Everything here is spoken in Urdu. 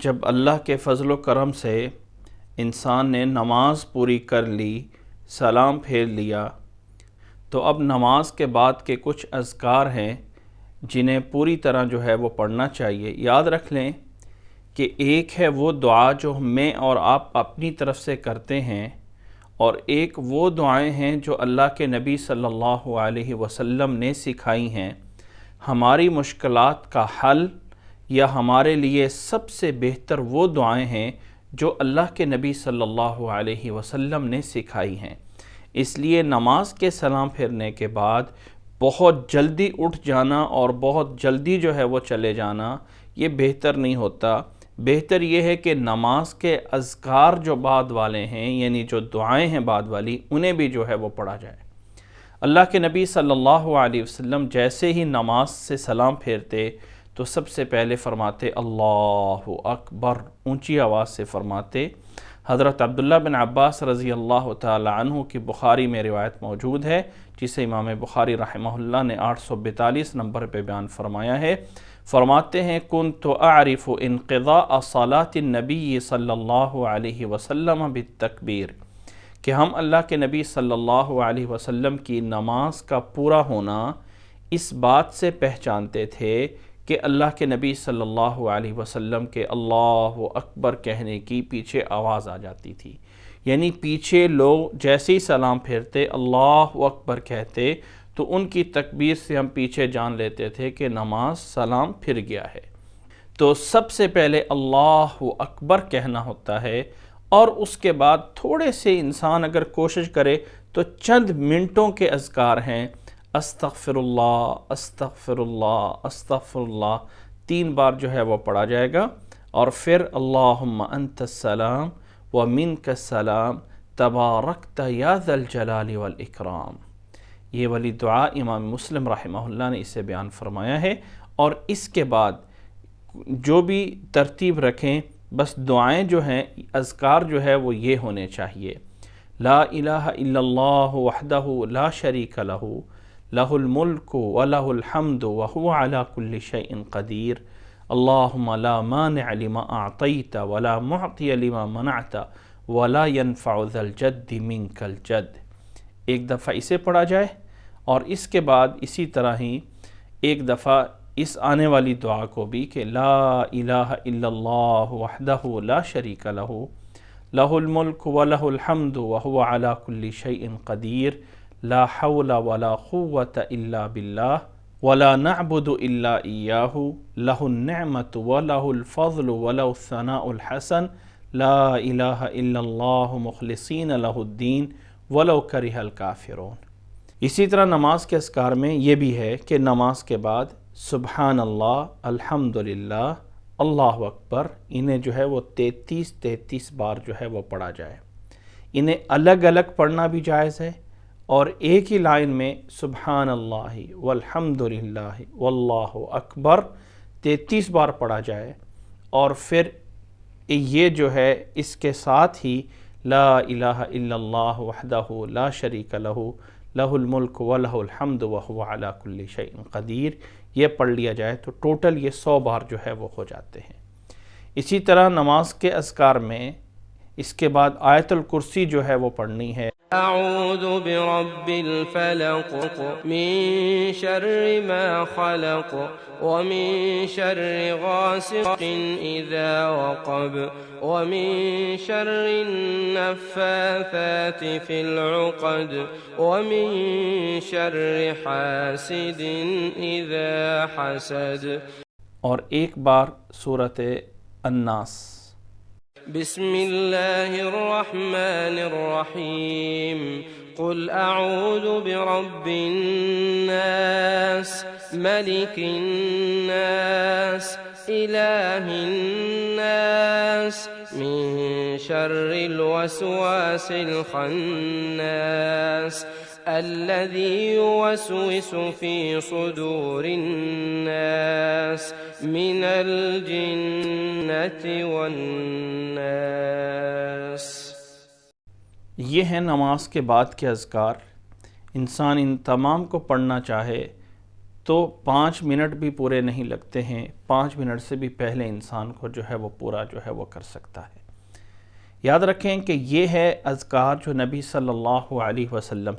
جب اللہ کے فضل و کرم سے انسان نے نماز پوری کر لی، سلام پھیر لیا، تو اب نماز کے بعد کے کچھ اذکار ہیں جنہیں پوری طرح وہ پڑھنا چاہیے۔ یاد رکھ لیں کہ ایک ہے وہ دعا جو میں اور آپ اپنی طرف سے کرتے ہیں، اور ایک وہ دعائیں ہیں جو اللہ کے نبی صلی اللہ علیہ وسلم نے سکھائی ہیں۔ ہماری مشکلات کا حل یا ہمارے لیے سب سے بہتر وہ دعائیں ہیں جو اللہ کے نبی صلی اللہ علیہ وسلم نے سکھائی ہیں۔ اس لیے نماز کے سلام پھیرنے کے بعد بہت جلدی اٹھ جانا اور بہت جلدی وہ چلے جانا یہ بہتر نہیں ہوتا۔ بہتر یہ ہے کہ نماز کے اذکار جو بعد والے ہیں، یعنی جو دعائیں ہیں بعد والی، انہیں بھی وہ پڑھا جائے۔ اللہ کے نبی صلی اللہ علیہ وسلم جیسے ہی نماز سے سلام پھیرتے تو سب سے پہلے فرماتے اللہ اکبر، اونچی آواز سے فرماتے۔ حضرت عبداللہ بن عباس رضی اللہ تعالی عنہ کی بخاری میں روایت موجود ہے، جسے امام بخاری رحمہ اللہ نے 842 نمبر پہ بیان فرمایا ہے۔ فرماتے ہیں کنت اعرف انقضاء صلاة النبی صلی اللہ علیہ وسلم بالتکبیر، کہ ہم اللہ کے نبی صلی اللہ علیہ وسلم کی نماز کا پورا ہونا اس بات سے پہچانتے تھے کہ اللہ کے نبی صلی اللہ علیہ وسلم کے اللہ اکبر کہنے کی پیچھے آواز آ جاتی تھی۔ یعنی پیچھے لوگ جیسے ہی سلام پھیرتے اللہ اکبر کہتے تو ان کی تکبیر سے ہم پیچھے جان لیتے تھے کہ نماز سلام پھر گیا ہے۔ تو سب سے پہلے اللہ اکبر کہنا ہوتا ہے، اور اس کے بعد تھوڑے سے انسان اگر کوشش کرے تو چند منٹوں کے اذکار ہیں، استغفر اللہ استغفر اللہ استغفر اللہ 3 بار وہ پڑھا جائے گا، اور پھر اللہم انت السلام ومنک السلام تبارکت یا ذا الجلال والاکرام۔ یہ والی دعا امام مسلم رحمہ اللہ نے اسے بیان فرمایا ہے۔ اور اس کے بعد جو بھی ترتیب رکھیں، بس دعائیں ہیں، اذکار وہ یہ ہونے چاہیے: لا الہ الا اللہ وحدہ لا شریک لہ لہ الملک ولہ الحمد وہو علی کل شیء قدیر، اللہم لا مانع لما اعطیت ولا معطی لما منعت ولا ينفع ذا الجد منک الجد۔ ایک دفعہ اسے پڑھا جائے، اور اس کے بعد اسی طرح ہی ایک دفعہ اس آنے والی دعا کو بھی کہ لا الہ الا اللہ وحدہ لا شریک لہ لہ الملک ولہ الحمد وہو علی کل شیء قدیر، لا حول ولا قوة الا باللہ ولا نعبد الا ایاہ لہ النعمت ولہ الفضل ولہ الثناء الحسن، لا الہ الا اللہ مخلصین لہ الدین ولو کرہ الکافرون۔ اسی طرح نماز کے اذکار میں یہ بھی ہے کہ نماز کے بعد سبحان اللہ، الحمدللہ، اللہ اکبر، انہیں وہ 33 بار وہ پڑھا جائے۔ انہیں الگ الگ پڑھنا بھی جائز ہے، اور ایک ہی لائن میں سبحان اللہ والحمدللہ واللہ اکبر 33 بار پڑھا جائے، اور پھر یہ اس کے ساتھ ہی لا الہ الا اللہ وحدہ لا شریک لہ لہ الملک ولہ الحمد وہو علی کل شیء قدیر، یہ پڑھ لیا جائے تو ٹوٹل یہ 100 بار وہ ہو جاتے ہیں۔ اسی طرح نماز کے اذکار میں اس کے بعد آیت الکرسی وہ پڑھنی ہے۔ اعوذ برب الفلق من شر ما خلق ومن شر غاسق اذا وقب ومن شر النفاثات في العقد ومن شر حاسد اذا حسد۔ اور ایک بار سورۃ الناس۔ بسم اللہ الرحمن الرحیم قل اعوذ برب الناس ملک الناس الہ الناس من شر الوسواس الخناس الذي يوسوس في صدور الناس من الجنة والناس۔ یہ ہیں نماز کے بعد کے اذکار۔ انسان ان تمام کو پڑھنا چاہے تو 5 منٹ بھی پورے نہیں لگتے ہیں، 5 منٹ سے بھی پہلے انسان کو جو ہے وہ پورا جو ہے وہ کر سکتا ہے۔ یاد رکھیں کہ یہ ہے اذکار جو نبی صلی اللہ علیہ وسلم